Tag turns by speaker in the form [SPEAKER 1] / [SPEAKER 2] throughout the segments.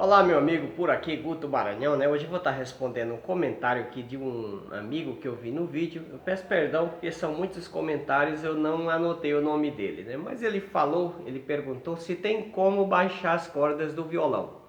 [SPEAKER 1] Olá, meu amigo, por aqui, Guto Maranhão, né? Hoje eu vou estar respondendo um comentário aqui de um amigo que eu vi no vídeo. Eu peço perdão porque são muitos comentários, eu não anotei o nome dele, né? Mas ele falou, ele perguntou se tem como baixar as cordas do violão.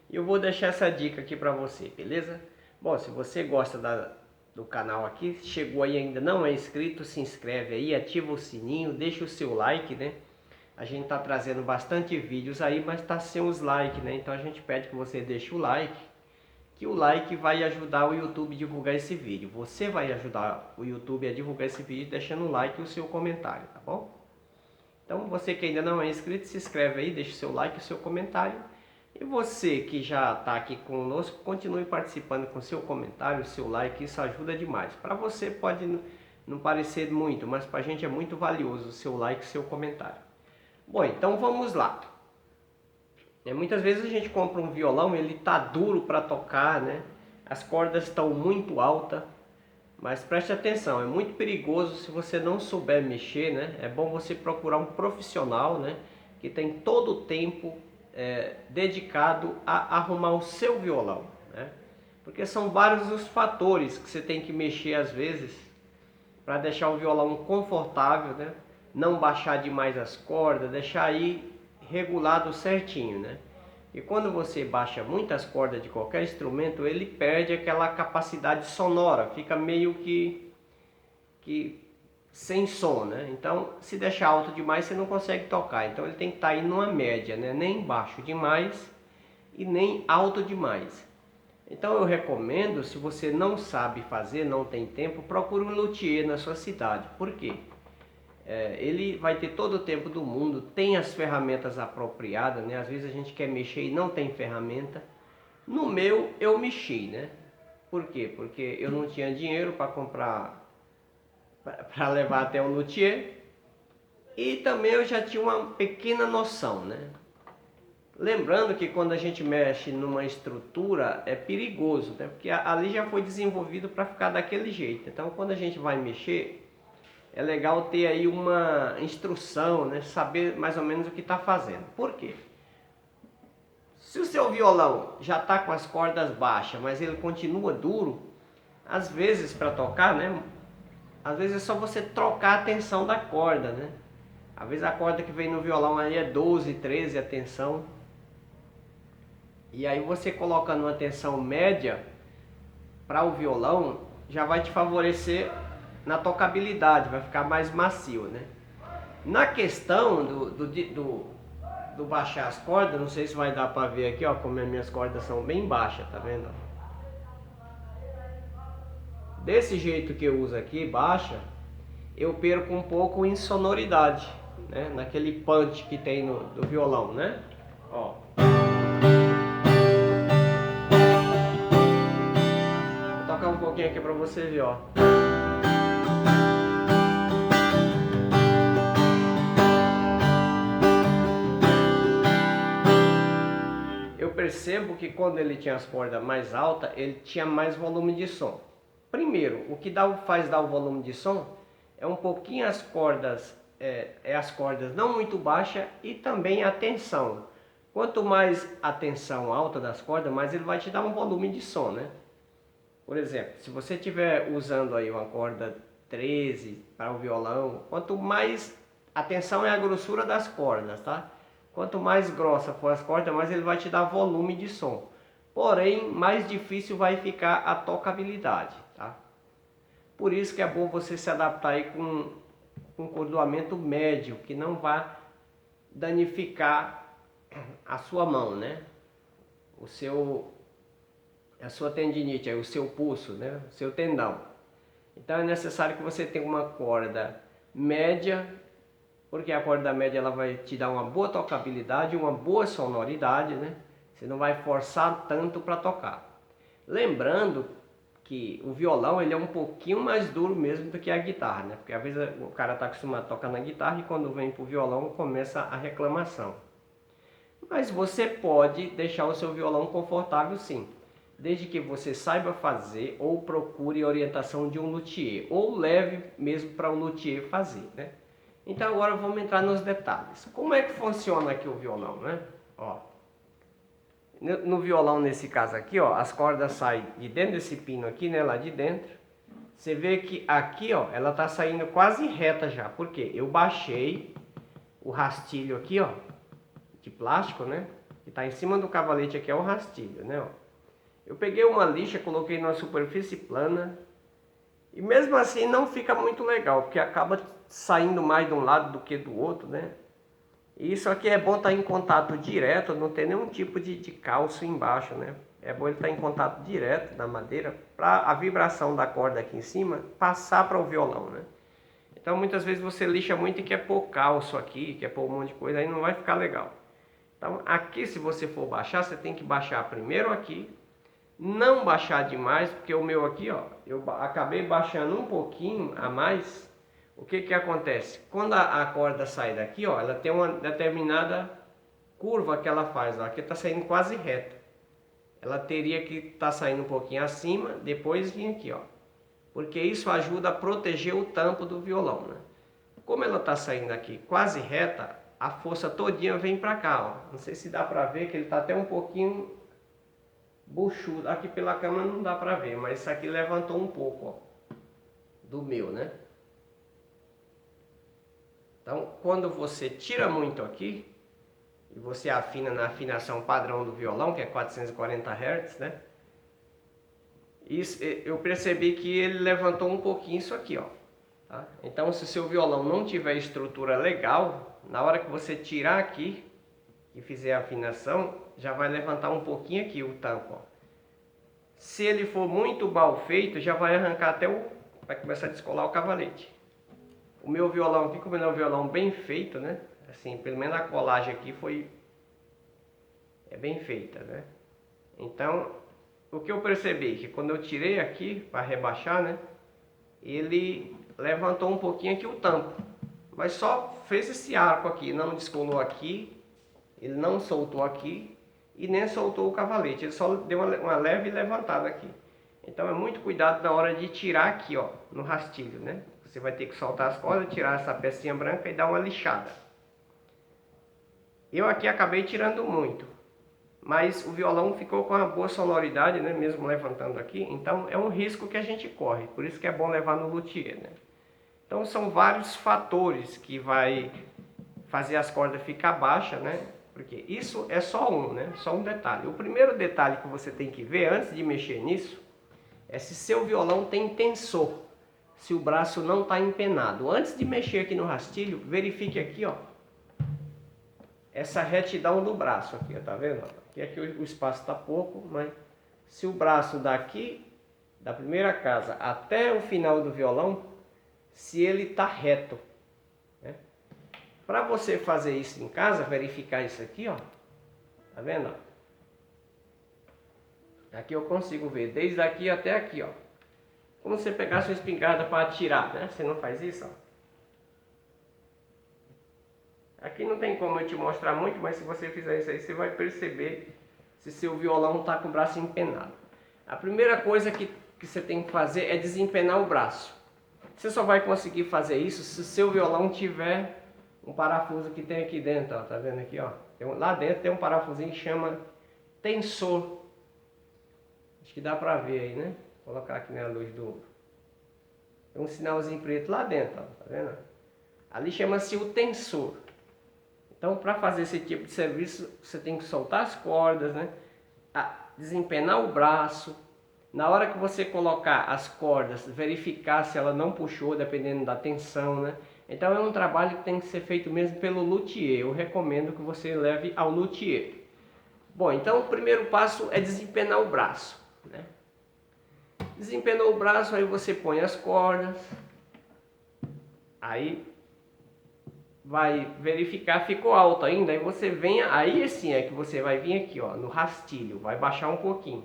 [SPEAKER 1] E eu vou deixar essa dica aqui para você, beleza? Bom, se você gosta do canal aqui, chegou aí e ainda não é inscrito, se inscreve aí, ativa o sininho, deixa o seu like, né? A gente está trazendo bastante vídeos aí, mas está sem os likes, né? Então a gente pede que você deixe o like, que o like vai ajudar o YouTube a divulgar esse vídeo. Você vai ajudar o YouTube a divulgar esse vídeo deixando o like e o seu comentário, tá bom? Então você que ainda não é inscrito, se inscreve aí, deixe o seu like e o seu comentário. E você que já está aqui conosco, continue participando com seu comentário, seu like, isso ajuda demais. Para você pode não parecer muito, mas para a gente é muito valioso o seu like e o seu comentário. Bom, então vamos lá. Muitas vezes a gente compra um violão, ele tá duro para tocar, né? As cordas estão muito altas, mas preste atenção, é muito perigoso se você não souber mexer, né? É bom você procurar um profissional, né? Que tem todo o tempo dedicado a arrumar o seu violão, né? Porque são vários os fatores que você tem que mexer às vezes para deixar o violão confortável, né? Não baixar demais as cordas, deixar aí regulado certinho, né? E quando você baixa muitas cordas de qualquer instrumento, ele perde aquela capacidade sonora, fica meio que sem som, né? Então, se deixar alto demais, você não consegue tocar. Então, ele tem que estar aí numa média, né? Nem baixo demais e nem alto demais. Então eu recomendo, se você não sabe fazer, não tem tempo, procure um luthier na sua cidade. Por quê? Ele vai ter todo o tempo do mundo, tem as ferramentas apropriadas, né? Às vezes a gente quer mexer e não tem ferramenta. No meu eu mexi, né? Por quê? Porque eu não tinha dinheiro para comprar, para levar até o luthier. E também eu já tinha uma pequena noção, né? Lembrando que quando a gente mexe numa estrutura é perigoso, né? Porque ali já foi desenvolvido para ficar daquele jeito. Então quando a gente vai mexer, é legal ter aí uma instrução, né? Saber mais ou menos o que está fazendo. Por quê? Se o seu violão já está com as cordas baixas, mas ele continua duro, às vezes para tocar, né? Às vezes é só você trocar a tensão da corda, né? Às vezes a corda que vem no violão aí é 12, 13 a tensão. E aí você colocando uma tensão média para o violão, já vai te favorecer na tocabilidade, vai ficar mais macio, né? Na questão do baixar as cordas, não sei se vai dar para ver aqui, ó, como as minhas cordas são bem baixas, tá vendo? Desse jeito que eu uso aqui, baixa, eu perco um pouco em sonoridade, né? Naquele punch que tem do violão, né? Ó. Vou tocar um pouquinho aqui para você ver, ó. Eu percebo que quando ele tinha as cordas mais altas, ele tinha mais volume de som. Primeiro, o que faz dar o volume de som é um pouquinho as cordas, as cordas não muito baixas e também a tensão. Quanto mais a tensão alta das cordas, mais ele vai te dar um volume de som, né? Por exemplo, se você estiver usando aí uma corda 13 para o violão, quanto mais a tensão é a grossura das cordas, tá? Quanto mais grossa for as cordas, mais ele vai te dar volume de som. Porém, mais difícil vai ficar a tocabilidade, tá? Por isso que é bom você se adaptar aí com um cordoamento médio, que não vai danificar a sua mão, né? A sua tendinite, o seu pulso, né? O seu tendão. Então é necessário que você tenha uma corda média, porque a corda média ela vai te dar uma boa tocabilidade, uma boa sonoridade, né? Você não vai forçar tanto para tocar. Lembrando que o violão ele é um pouquinho mais duro mesmo do que a guitarra, né? Porque às vezes o cara está acostumado a tocar na guitarra e quando vem para o violão começa a reclamação. Mas você pode deixar o seu violão confortável sim, desde que você saiba fazer ou procure orientação de um luthier, ou leve mesmo para um luthier fazer, né? Então agora vamos entrar nos detalhes. Como é que funciona aqui o violão, né? Ó, No violão, nesse caso aqui, ó, as cordas saem de dentro desse pino aqui, né, lá de dentro. Você vê que aqui, ó, ela tá saindo quase reta já. Por quê? Eu baixei o rastilho aqui, ó, de plástico, né, que tá em cima do cavalete aqui é o rastilho, né, ó. Eu peguei uma lixa, coloquei numa superfície plana e mesmo assim não fica muito legal, porque acaba saindo mais de um lado do que do outro, né. E isso aqui é bom estar em contato direto, não tem nenhum tipo de calço embaixo, né? É bom ele estar em contato direto na madeira para a vibração da corda aqui em cima passar para o violão, né? Então muitas vezes você lixa muito e quer pôr calço aqui, quer pôr um monte de coisa, aí não vai ficar legal. Então aqui, se você for baixar, você tem que baixar primeiro aqui, não baixar demais, porque o meu aqui, ó, eu acabei baixando um pouquinho a mais. O que que acontece? Quando a corda sai daqui, ó, ela tem uma determinada curva que ela faz, ó, aqui está saindo quase reta. Ela teria que estar saindo um pouquinho acima, depois vir aqui, ó. Porque isso ajuda a proteger o tampo do violão, né? Como ela está saindo aqui quase reta, a força todinha vem para cá, ó. Não sei se dá para ver que ele está até um pouquinho buchudo. Aqui pela câmera não dá para ver, mas isso aqui levantou um pouco, ó, do meu, né? Então, quando você tira muito aqui, e você afina na afinação padrão do violão, que é 440 Hz, né? Isso, eu percebi que ele levantou um pouquinho isso aqui, ó. Tá? Então, se o seu violão não tiver estrutura legal, na hora que você tirar aqui e fizer a afinação, já vai levantar um pouquinho aqui o tampo, ó. Se ele for muito mal feito, já vai arrancar até o... vai começar a descolar o cavalete. O meu violão aqui, como ele é um violão bem feito, né? Assim, pelo menos a colagem aqui é bem feita, né? Então, o que eu percebi que quando eu tirei aqui para rebaixar, né? Ele levantou um pouquinho aqui o tampo, mas só fez esse arco aqui, não descolou aqui, ele não soltou aqui e nem soltou o cavalete, ele só deu uma leve levantada aqui. Então é muito cuidado na hora de tirar aqui, ó, no rastilho, né? Você vai ter que soltar as cordas, tirar essa pecinha branca e dar uma lixada. Eu aqui acabei tirando muito, mas o violão ficou com uma boa sonoridade, né? Mesmo levantando aqui, então é um risco que a gente corre, por isso que é bom levar no luthier, né? Então são vários fatores que vai fazer as cordas ficar baixas, né? Porque isso é só um, né? Só um detalhe. O primeiro detalhe que você tem que ver antes de mexer nisso é se seu violão tem tensor, se o braço não está empenado. Antes de mexer aqui no rastilho, verifique aqui, ó, essa retidão do braço aqui, ó, tá vendo? Aqui o espaço está pouco, mas se o braço daqui, da primeira casa até o final do violão, se ele está reto, né? Para você fazer isso em casa, verificar isso aqui, ó, tá vendo? Aqui eu consigo ver, desde aqui até aqui, ó. Como você pegar sua espingarda para atirar, né? Você não faz isso, ó. Aqui não tem como eu te mostrar muito, mas se você fizer isso aí, você vai perceber se seu violão está com o braço empenado. A primeira coisa que você tem que fazer é desempenar o braço. Você só vai conseguir fazer isso se seu violão tiver um parafuso que tem aqui dentro, ó. Tá vendo aqui, ó? Lá dentro tem um parafusinho que chama tensor. Acho que dá pra ver aí, né? Vou colocar aqui na luz do... Tem um sinalzinho preto lá dentro, ó. Tá vendo? Ali chama-se o tensor. Então, para fazer esse tipo de serviço, você tem que soltar as cordas, né? Desempenar o braço. Na hora que você colocar as cordas, verificar se ela não puxou, dependendo da tensão, né? Então é um trabalho que tem que ser feito mesmo pelo luthier. Eu recomendo que você leve ao luthier. Bom, então o primeiro passo é desempenar o braço, né? Desempenou o braço, aí você põe as cordas. Aí vai verificar, ficou alto ainda, aí você vem, aí sim é que você vai vir aqui, ó, no rastilho, vai baixar um pouquinho.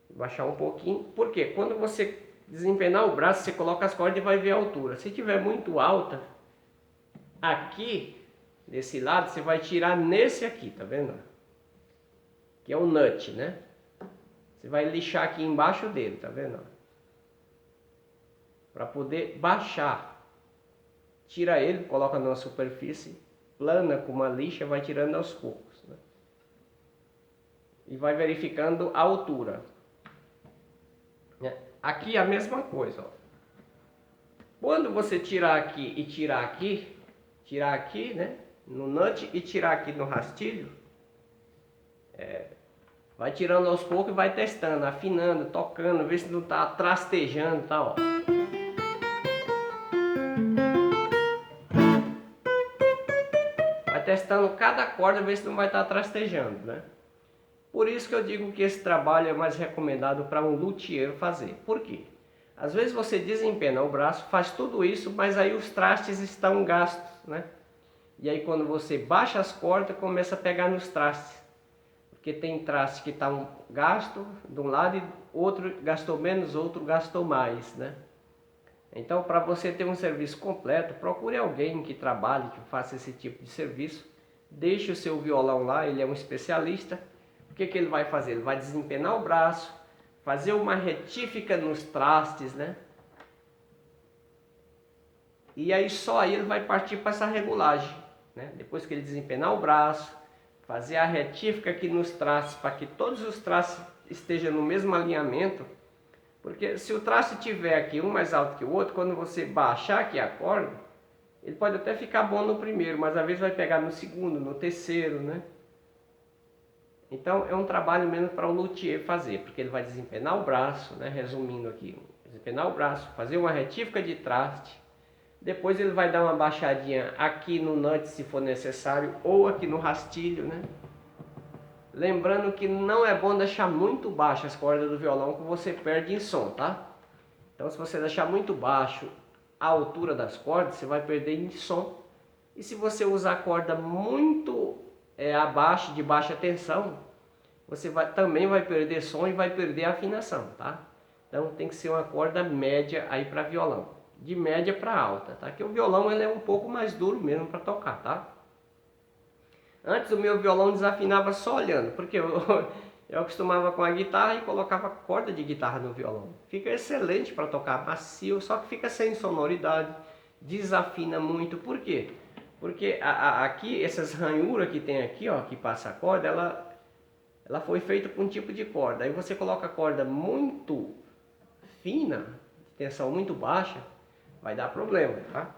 [SPEAKER 1] Baixar um pouquinho, porque quando você desempenar o braço, você coloca as cordas e vai ver a altura. Se tiver muito alta, aqui, desse lado, você vai tirar nesse aqui, tá vendo? Que é o nut, né? Você vai lixar aqui embaixo dele, tá vendo? Para poder baixar. Tira ele, coloca numa superfície plana com uma lixa, vai tirando aos poucos, né? e vai verificando a altura. Aqui a mesma coisa, ó. Quando você tirar aqui e tirar aqui, né, no nut e tirar aqui no rastilho, vai tirando aos poucos e vai testando, afinando, tocando, ver se não tá trastejando, tá, ó. Vai testando cada corda, ver se não vai estar trastejando, né? Por isso que eu digo que esse trabalho é mais recomendado para um luthier fazer. Por quê? Às vezes você desempena o braço, faz tudo isso, mas aí os trastes estão gastos, né? E aí quando você baixa as cordas, começa a pegar nos trastes. Porque tem traste que está um gasto de um lado e outro gastou menos, outro gastou mais, né? Então, para você ter um serviço completo, procure alguém que trabalhe, que faça esse tipo de serviço. Deixe o seu violão lá, ele é um especialista. O que ele vai fazer? Ele vai desempenar o braço, fazer uma retífica nos trastes, né? E aí só aí ele vai partir para essa regulagem, né? Depois que ele desempenar o braço, fazer a retífica aqui nos trastes, para que todos os trastes estejam no mesmo alinhamento. Porque se o traste tiver aqui um mais alto que o outro, quando você baixar aqui a corda, ele pode até ficar bom no primeiro, mas às vezes vai pegar no segundo, no terceiro, né? Então é um trabalho mesmo para o luthier fazer, porque ele vai desempenar o braço, né? Resumindo aqui, desempenar o braço, fazer uma retífica de traste, depois ele vai dar uma baixadinha aqui no nut se for necessário, ou aqui no rastilho, né? Lembrando que não é bom deixar muito baixo as cordas do violão, que você perde em som, tá? Então se você deixar muito baixo a altura das cordas, você vai perder em som. E se você usar a corda muito abaixo, de baixa tensão, você também vai perder som e vai perder a afinação, tá? Então tem que ser uma corda média aí para violão, de média para alta, tá? Que o violão ele é um pouco mais duro mesmo para tocar, tá? Antes o meu violão desafinava só olhando, porque eu acostumava com a guitarra e colocava corda de guitarra no violão. Fica excelente para tocar macio, só que fica sem sonoridade, desafina muito. Por quê? Porque aqui, essas ranhuras que tem aqui, ó, que passa a corda, ela foi feita com um tipo de corda. Aí você coloca a corda muito fina, de tensão muito baixa, vai dar problema, tá?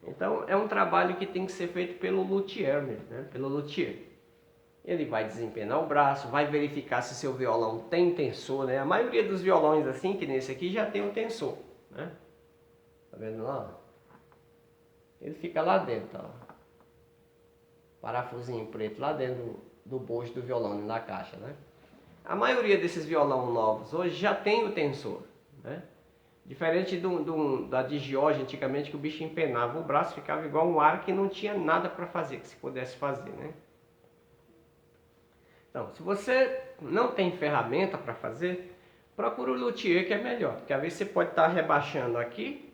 [SPEAKER 1] Então é um trabalho que tem que ser feito pelo luthier mesmo, né? Pelo luthier. Ele vai desempenar o braço, vai verificar se seu violão tem tensor, né? A maioria dos violões assim, que nesse aqui, já tem um tensor, né? Tá vendo lá? Ele fica lá dentro, ó. Parafusinho preto lá dentro do bojo do violão, na caixa, né? A maioria desses violão novos hoje já tem o tensor, né? Diferente da de George antigamente, que o bicho empenava o braço, ficava igual um ar que não tinha nada para fazer, que se pudesse fazer, né? Então, se você não tem ferramenta para fazer, procura o luthier, que é melhor, porque às vezes você pode estar rebaixando aqui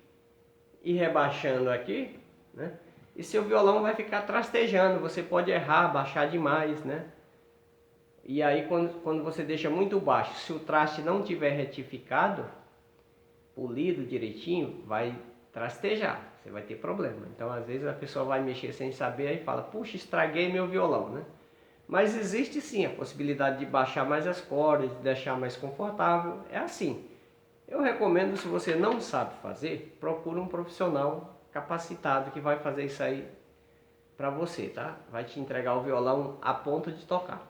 [SPEAKER 1] e rebaixando aqui, né? E seu violão vai ficar trastejando, você pode errar, baixar demais, né? E aí quando você deixa muito baixo, se o traste não tiver retificado, polido direitinho, vai trastejar, você vai ter problema. Então às vezes a pessoa vai mexer sem saber e fala, puxa, estraguei meu violão, né? Mas existe sim a possibilidade de baixar mais as cordas, de deixar mais confortável, é assim. Eu recomendo, se você não sabe fazer, procure um profissional capacitado que vai fazer isso aí para você, tá? Vai te entregar o violão a ponto de tocar.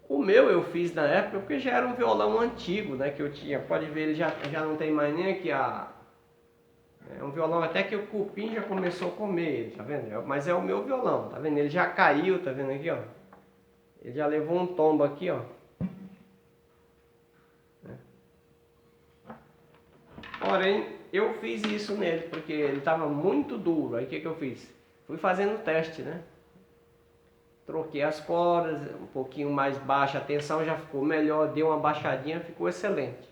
[SPEAKER 1] O meu eu fiz na época porque já era um violão antigo, né, que eu tinha. Pode ver, ele já não tem mais nem aqui é um violão até que o cupim já começou a comer ele, tá vendo? Mas é o meu violão, tá vendo? Ele já caiu, tá vendo aqui, ó? Ele já levou um tombo aqui, ó. Porém, eu fiz isso nele, porque ele estava muito duro. Aí o que eu fiz? Fui fazendo teste, né? Troquei as cordas, um pouquinho mais baixa, a tensão já ficou melhor, deu uma baixadinha, ficou excelente.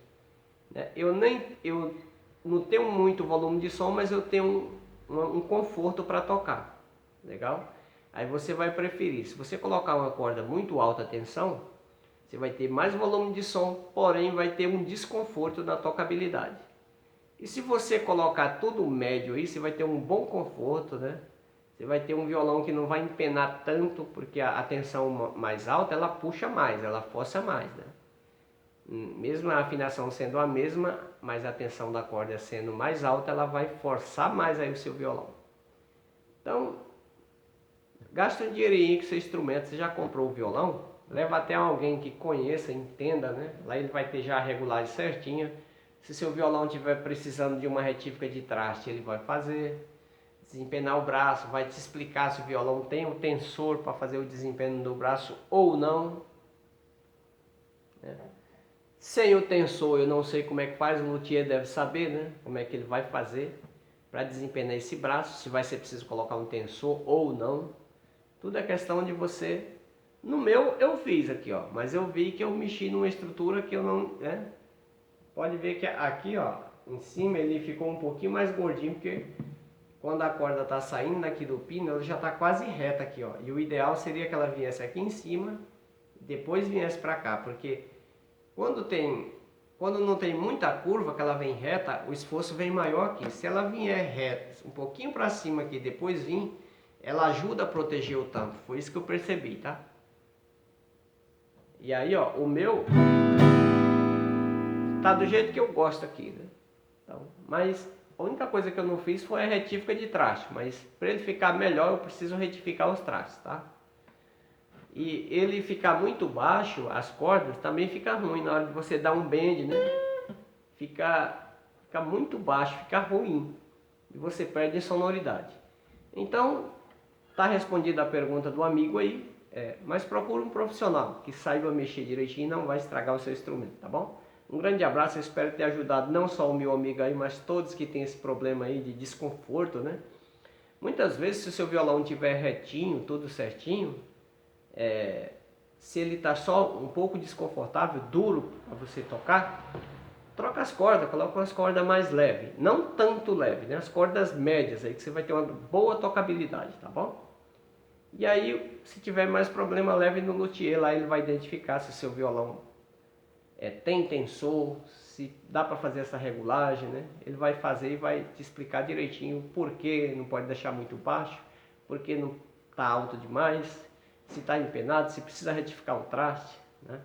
[SPEAKER 1] Eu não tenho muito volume de som, mas eu tenho um conforto para tocar. Legal? Aí você vai preferir, se você colocar uma corda muito alta tensão, você vai ter mais volume de som, porém vai ter um desconforto na tocabilidade. E se você colocar tudo médio aí, você vai ter um bom conforto, né? Você vai ter um violão que não vai empenar tanto, porque a tensão mais alta, ela puxa mais, ela força mais, né? Mesmo a afinação sendo a mesma, mas a tensão da corda sendo mais alta, ela vai forçar mais aí o seu violão. Então, gasta um dinheirinho com seu instrumento. Você já comprou o violão? Leva até alguém que conheça, entenda, né? Lá ele vai ter já a regulagem certinha. Se seu violão estiver precisando de uma retífica de traste, ele vai fazer. Desempenar o braço, vai te explicar se o violão tem o tensor para fazer o desempenho do braço ou não. Né? Sem o tensor, eu não sei como é que faz, o luthier deve saber, né? Como é que ele vai fazer para desempenhar esse braço, se vai ser preciso colocar um tensor ou não. Tudo é questão de você. No meu eu fiz aqui, ó, mas eu vi que eu mexi numa estrutura que eu não, né? Pode ver que aqui, ó, em cima ele ficou um pouquinho mais gordinho, porque quando a corda está saindo daqui do pino, ela já está quase reta aqui, ó. E o ideal seria que ela viesse aqui em cima e depois viesse para cá, porque quando não tem muita curva, que ela vem reta, o esforço vem maior aqui. Se ela vier reta, um pouquinho para cima aqui, depois vir, ela ajuda a proteger o tampo. Foi isso que eu percebi, tá? E aí, ó, o meu tá do jeito que eu gosto aqui, né? Então, mas a única coisa que eu não fiz foi a retífica de traste, mas para ele ficar melhor eu preciso retificar os trastes, tá? E ele ficar muito baixo, as cordas, também fica ruim na hora de você dar um bend, né? Fica muito baixo, fica ruim. E você perde a sonoridade. Então, tá respondida a pergunta do amigo aí, mas procura um profissional que saiba mexer direitinho e não vai estragar o seu instrumento, tá bom? Um grande abraço, eu espero ter ajudado não só o meu amigo aí, mas todos que têm esse problema aí de desconforto, né? Muitas vezes, se o seu violão estiver retinho, tudo certinho, se ele está só um pouco desconfortável, duro para você tocar, troca as cordas, coloca umas cordas mais leves, não tanto leve, né? As cordas médias aí que você vai ter uma boa tocabilidade, tá bom? E aí, se tiver mais problema, leve no luthier, lá ele vai identificar se o seu violão tem tensor, se dá para fazer essa regulagem, né? Ele vai fazer e vai te explicar direitinho por que não pode deixar muito baixo, por que não está alto demais, se está empenado, se precisa retificar o traste, né?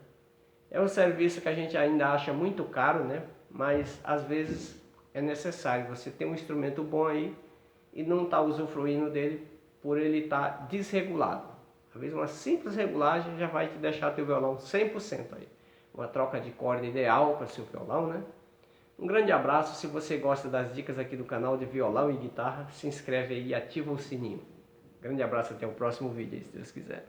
[SPEAKER 1] É um serviço que a gente ainda acha muito caro, né? Mas às vezes é necessário você ter um instrumento bom aí e não estar usufruindo dele por ele estar desregulado. Às vezes uma simples regulagem já vai te deixar teu violão 100% aí. Uma troca de corda ideal para seu violão, né? Um grande abraço. Se você gosta das dicas aqui do canal de violão e guitarra, se inscreve aí e ativa o sininho. Grande abraço, até o próximo vídeo, se Deus quiser.